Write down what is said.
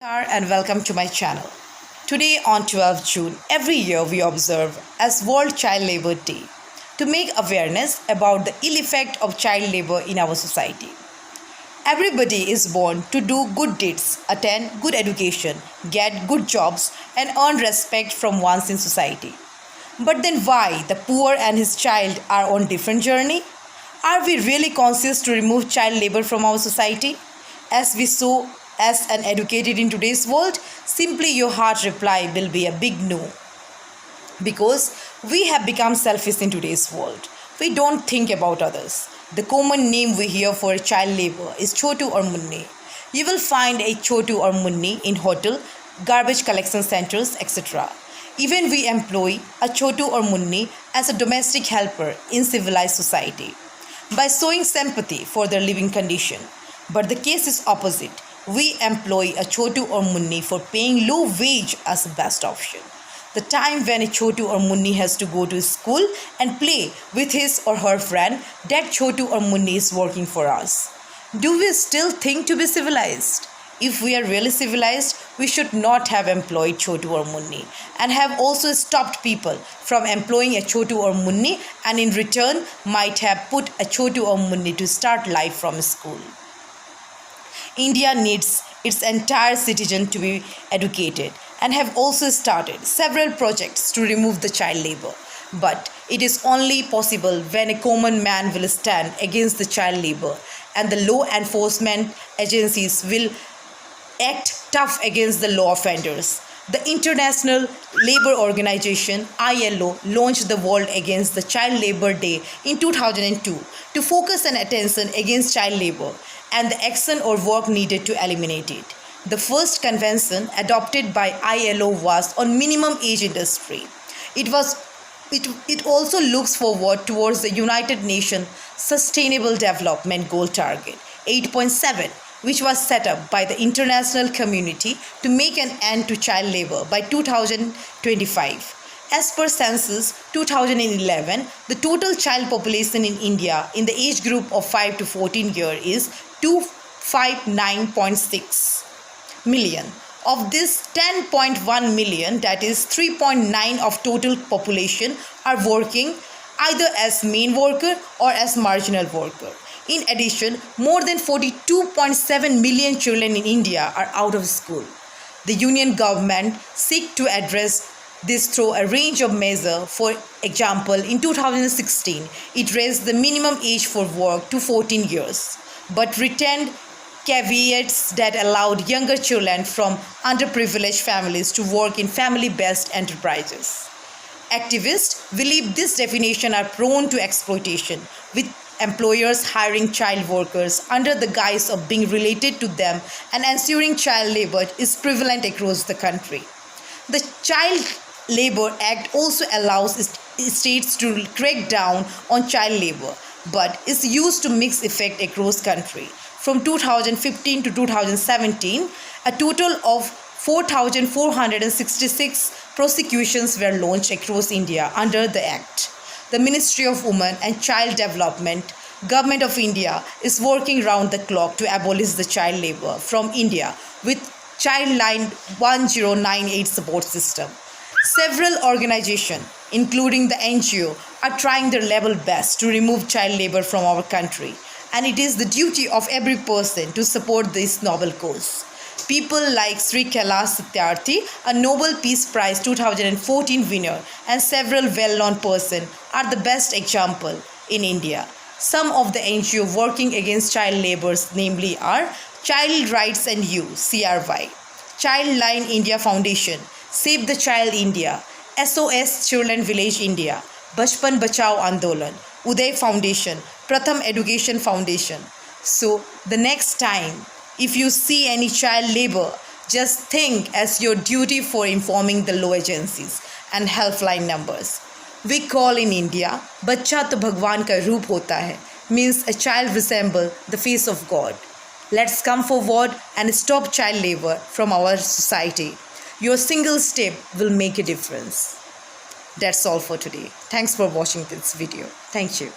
And welcome to my channel. Today on 12th June, every year we observe as World Child Labour Day to make awareness about the ill effect of child labour in our society. Everybody is born to do good deeds, attend good education, get good jobs and earn respect from ones in society. But then why the poor and his child are on different journey? Are we really conscious to remove child labour from our society? As we saw as an educated in today's world, simply your heart reply will be a big no. Because we have become selfish in today's world. We don't think about others. The common name we hear for child labor is chotu or munni. You will find a chotu or munni in hotel, garbage collection centers, etc. Even we employ a chotu or munni as a domestic helper in civilized society by showing sympathy for their living condition. But the case is opposite. We employ a chotu or munni for paying low wage as the best option. The time when a chotu or munni has to go to school and play with his or her friend, that chotu or munni is working for us. Do we still think to be civilized? If we are really civilized, we should not have employed chotu or munni and have also stopped people from employing a chotu or munni and in return might have put a chotu or munni to start life from school. India needs its entire citizen to be educated and have also started several projects to remove the child labor. But it is only possible when a common man will stand against the child labor and the law enforcement agencies will act tough against the law offenders. The International Labour Organization ILO launched the World Against the Child Labour Day in 2002 to focus an attention against child labour and the action or work needed to eliminate it. The first convention adopted by ILO was on minimum age industry. It also looks forward towards the United Nations Sustainable Development Goal Target 8.7, which was set up by the international community to make an end to child labor by 2025. As per census 2011, the total child population in India in the age group of 5 to 14 years is 259.6 million. Of this, 10.1 million, that is 3.9 of total population, are working either as main worker or as marginal worker. In addition, more than 42.7 million children in India are out of school. The union government seeks to address this through a range of measures. For example, in 2016, it raised the minimum age for work to 14 years, but retained caveats that allowed younger children from underprivileged families to work in family-based enterprises. Activists believe this definition are prone to exploitation, with employers hiring child workers under the guise of being related to them and ensuring child labor is prevalent across the country. The Child Labour Act also allows states to crack down on child labor, but is used to mix effect across country. From 2015 to 2017, a total of 4,466 prosecutions were launched across India under the Act. The Ministry of Women and Child Development, Government of India, is working round the clock to abolish the child labour from India with Childline 1098 support system. Several organizations, including the NGO, are trying their level best to remove child labour from our country, and it is the duty of every person to support this noble cause. People like Sri Kailash Satyarthi, a Nobel Peace Prize 2014 winner, and several well-known persons are the best example in India. Some of the NGO working against child labour namely are Child Rights and You (CRY), Childline India Foundation, Save the Child India, SOS Children Village India, Bachpan Bachao Andolan, Uday Foundation, Pratham Education Foundation. So the next time if you see any child labor, just think as your duty for informing the law agencies and helpline numbers. We call in India, "Bachcha to Bhagwan ka roop hota hai," means a child resembles the face of God. Let's come forward and stop child labor from our society. Your single step will make a difference. That's all for today. Thanks for watching this video. Thank you.